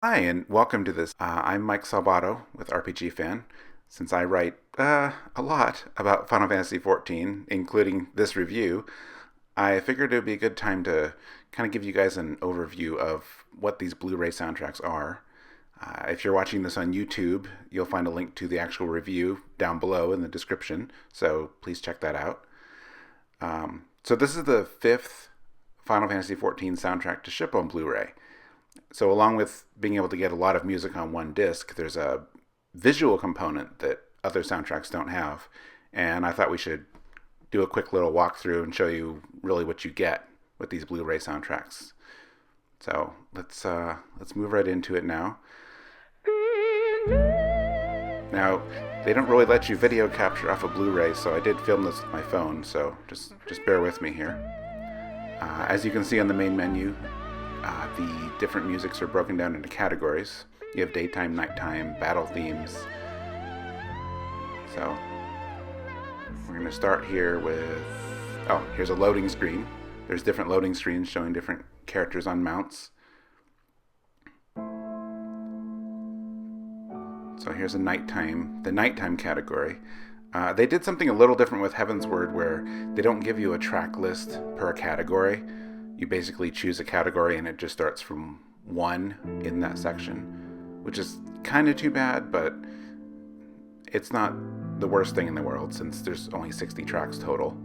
Hi, and welcome to this. I'm Mike Salvato with RPGFan. Since I write a lot about Final Fantasy XIV, including this review, I figured it would be a good time to kind of give you guys an overview of what these Blu-ray soundtracks are. If you're watching this on YouTube, you'll find a link to the actual review down below in the description, so please check that out. So this is the fifth Final Fantasy XIV soundtrack to ship on Blu-ray. So along with being able to get a lot of music on one disc, there's a visual component that other soundtracks don't have. And I thought we should do a quick little walkthrough and show you really what you get with these Blu-ray soundtracks. So let's move right into it now. Now, they don't really let you video capture off a Blu-ray, so I did film this with my phone, so just bear with me here. As you can see on the main menu, the different musics are broken down into categories. You have daytime, nighttime, battle themes. So we're going to start here with, here's a loading screen. There's different loading screens showing different characters on mounts. So here's the nighttime category. They did something a little different with Heavensward where they don't give you a track list per category. You basically choose a category and it just starts from 1 in that section, which is kind of too bad, but it's not the worst thing in the world since there's only 60 tracks total.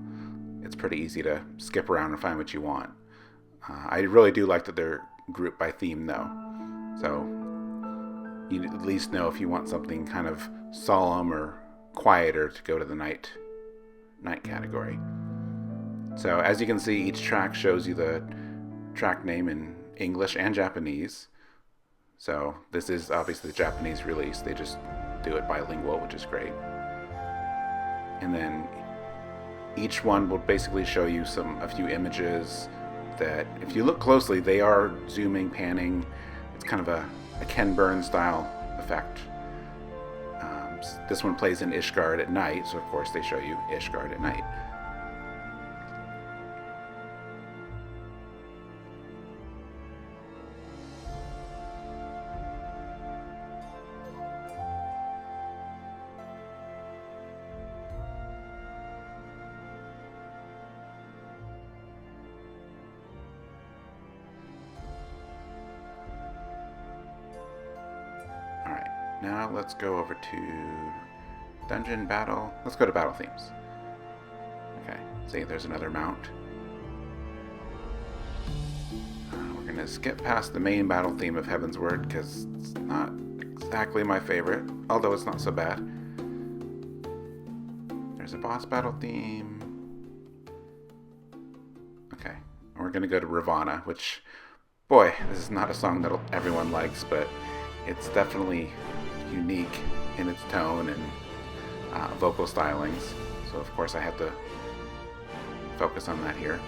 It's pretty easy to skip around and find what you want. I really do like that they're grouped by theme though, so you at least know if you want something kind of solemn or quieter to go to the night category. So as you can see, each track shows you the track name in English and Japanese. So this is obviously the Japanese release. They just do it bilingual, which is great. And then each one will basically show you a few images that, if you look closely, they are zooming, panning. It's kind of a Ken Burns style effect. This one plays in Ishgard at night, so of course they show you Ishgard at night. Now let's go over to dungeon battle. Let's go to battle themes. Okay, see there's another mount. We're going to skip past the main battle theme of Heavensward because it's not exactly my favorite, although it's not so bad. There's a boss battle theme. Okay, we're going to go to Ravana, which, boy, this is not a song that everyone likes, but it's definitely unique in its tone and vocal stylings, so of course I have to focus on that here.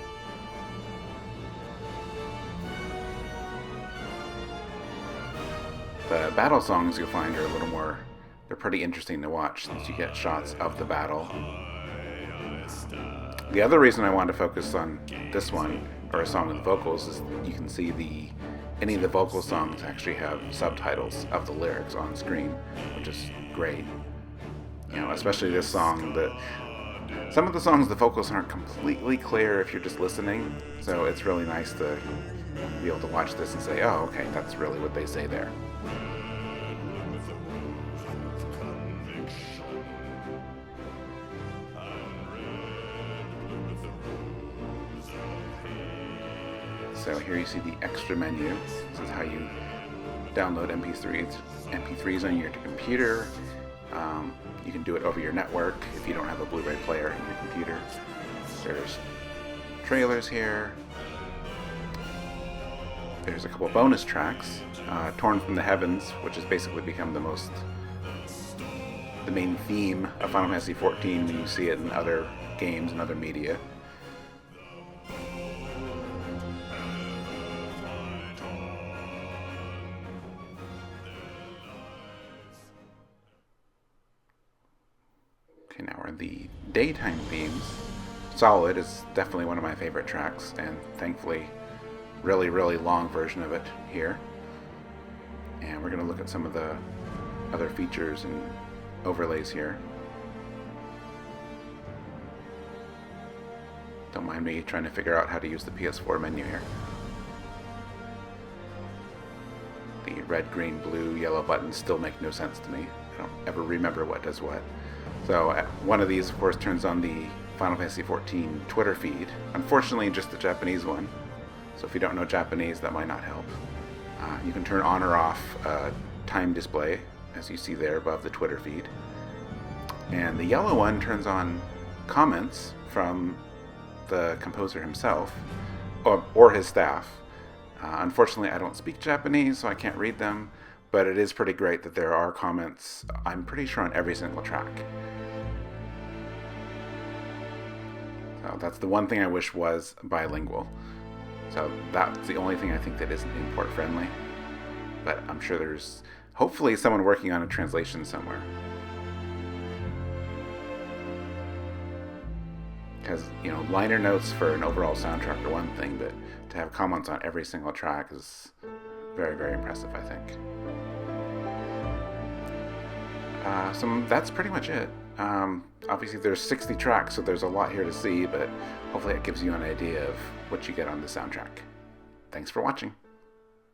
The battle songs you'll find are a little more, they're pretty interesting to watch since you get shots of the battle. The other reason I wanted to focus on this one, or a song with vocals, is you can see any of the vocal songs actually have subtitles of the lyrics on screen, which is great. You know, especially this song, some of the songs, the vocals aren't completely clear if you're just listening, so it's really nice to be able to watch this and say, oh, okay, that's really what they say there. So here you see the extra menu. This is how you download MP3s on your computer. You can do it over your network if you don't have a Blu-ray player in your computer. There's trailers here. There's a couple bonus tracks. Torn from the Heavens, which has basically become the main theme of Final Fantasy XIV when you see it in other games and other media. Okay, now we're in the daytime themes. Solid is definitely one of my favorite tracks, and thankfully really long version of it here. And we're going to look at some of the other features and overlays here. Don't mind me trying to figure out how to use the PS4 menu here. The red, green, blue, yellow buttons still make no sense to me. I don't ever remember what does what. So one of these, of course, turns on the Final Fantasy XIV Twitter feed. Unfortunately, just the Japanese one. So if you don't know Japanese, that might not help. You can turn on or off time display, as you see there above the Twitter feed. And the yellow one turns on comments from the composer himself, or his staff. Unfortunately, I don't speak Japanese, so I can't read them, but it is pretty great that there are comments, I'm pretty sure, on every single track. So that's the one thing I wish was bilingual. So that's the only thing I think that isn't import friendly. But I'm sure there's hopefully someone working on a translation somewhere. Because, you know, liner notes for an overall soundtrack are one thing, but to have comments on every single track is very, very impressive, I think. So that's pretty much it. Obviously there's 60 tracks, so there's a lot here to see, but hopefully it gives you an idea of what you get on the soundtrack. Thanks for watching.